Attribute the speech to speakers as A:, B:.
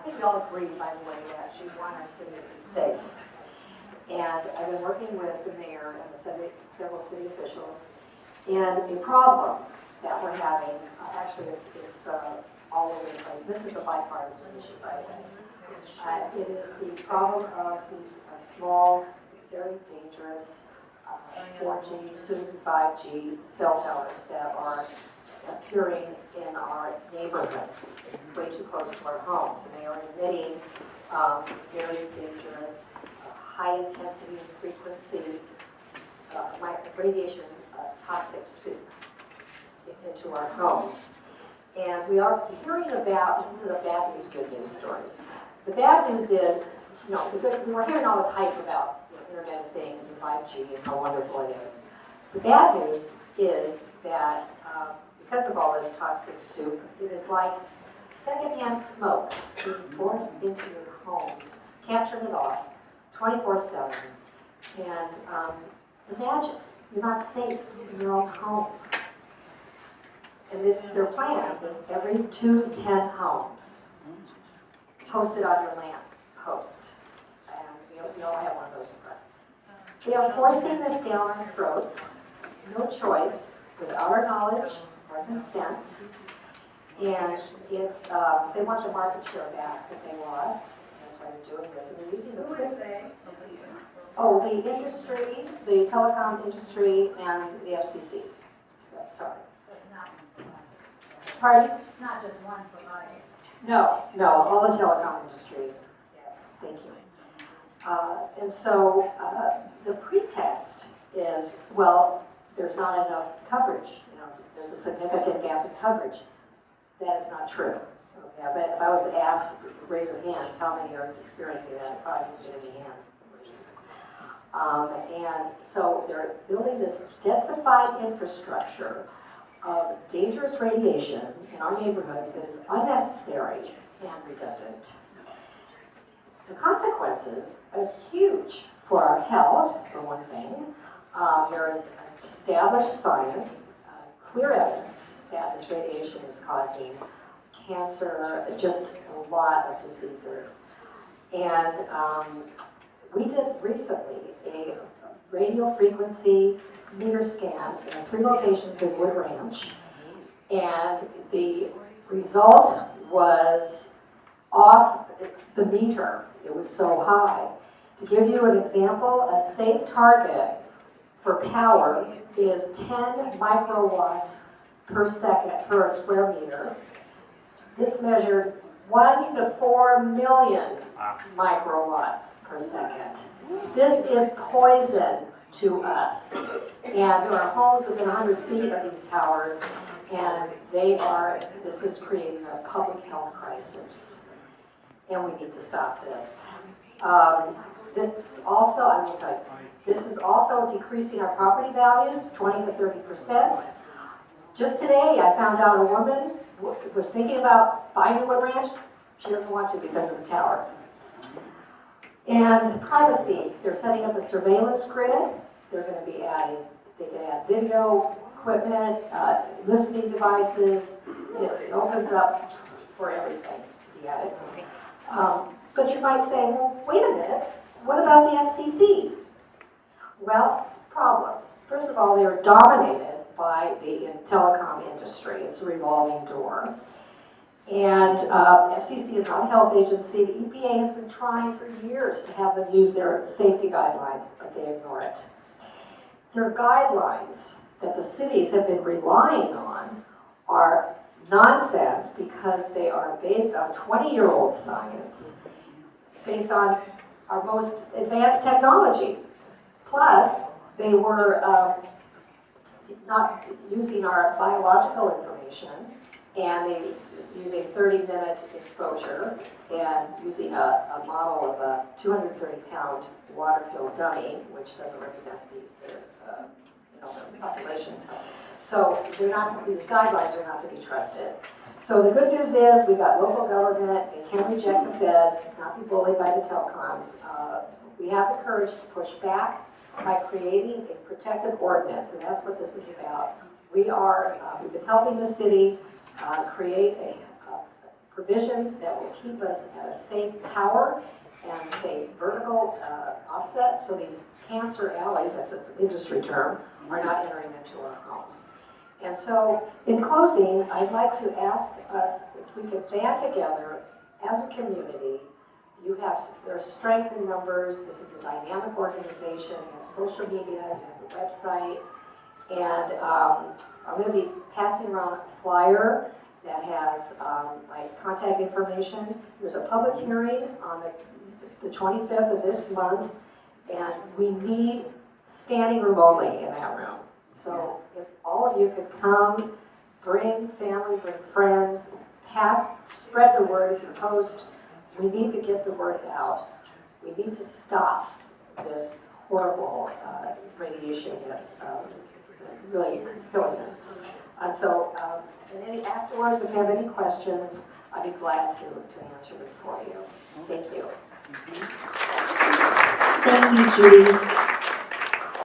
A: I think we all agree, by the way, that we want our city to be safe. And I've been working with the mayor and several city officials. And a problem that we're having, actually it's all over the place. This is a bipartisan issue, by the way. It is the problem of these small, very dangerous 4G, soon 5G cell towers that are appearing in our neighborhoods, way too close to our homes. And they are emitting very dangerous, high-intensity and frequency radiation toxic soup into our homes. And we are hearing about, this is a bad news, good news story. The bad news is, we're hearing all this hype about Internet of Things and 5G and how wonderful it is. The bad news is that because of all this toxic soup, it is like secondhand smoke being forced into your homes. Can't turn it off, 24/7. And imagine, you're not safe in your own home. And their plan is every 2 to 10 homes posted on your land post. And we all have one of those in front. They are forcing this down our throats, no choice, without our knowledge or consent. And it's they want the market share back that they lost. That's why they're doing this. And they're using the the industry, the telecom industry, and the FCC. Sorry.
B: So it's not
A: Pardon?
B: It's not just one provider.
A: No, all the telecom industry. Yes, thank you. And so the pretext is, well, there's not enough coverage. There's a significant gap in coverage. That is not true. Okay, I bet if I was to ask, raise of hands, how many are experiencing that, I probably wouldn't get any hand. And so they're building this densified infrastructure of dangerous radiation in our neighborhoods that is unnecessary and redundant. The consequences are huge for our health, for one thing. There is established science, clear evidence that this radiation is causing cancer, just a lot of diseases. And we did recently a radio frequency meter scan in 3 locations in Wood Ranch, and the result was off the meter. It was so high. To give you an example, a safe target for power is 10 microwatts per second per square meter. This measured 1 to 4 million microwatts per second. This is poison to us. And there are homes within 100 feet of these towers, and this is creating a public health crisis. And we need to stop this. This also, I will tell you, this is also decreasing our property values, 20 to 30%. Just today, I found out a woman was thinking about buying a Wood Ranch. She doesn't want to because of the towers. And privacy, they're setting up a surveillance grid. They're going to be they can add video equipment, listening devices. It opens up for everything to be added. But you might say, well, wait a minute, what about the FCC? Well, problems. First of all, they are dominated by the telecom industry. It's a revolving door. And FCC is not a health agency. The EPA has been trying for years to have them use their safety guidelines, but they ignore it. Their guidelines that the cities have been relying on are nonsense because they are based on 20-year-old science, based on our most advanced technology. Plus, they were not using our biological information, and they using 30-minute exposure and using a model of a 230-pound water-filled dummy, which doesn't represent the population. So these guidelines are not to be trusted. So the good news is we've got local government. They can reject the feds, not be bullied by the telecoms. We have the courage to push back by creating a protective ordinance, and that's what this is about. We've been helping the city create a provisions that will keep us at a safe power and safe vertical offset, so these cancer alleys, that's an industry term, are not entering into our homes. And so, in closing, I'd like to ask us if we could band together as a community. There's strength in numbers. This is a dynamic organization. You have social media, you have the website, and I'm going to be passing around a flyer that has my contact information. There's a public hearing on the 25th of this month, and we need standing room only in that room. So if all of you could come, bring family, bring friends, spread the word if you post. We need to get the word out. We need to stop this horrible radiation that's really killing us. And so, afterwards, if you have any questions, I'd be glad to answer them for you. Thank you.
C: Thank you, Judy.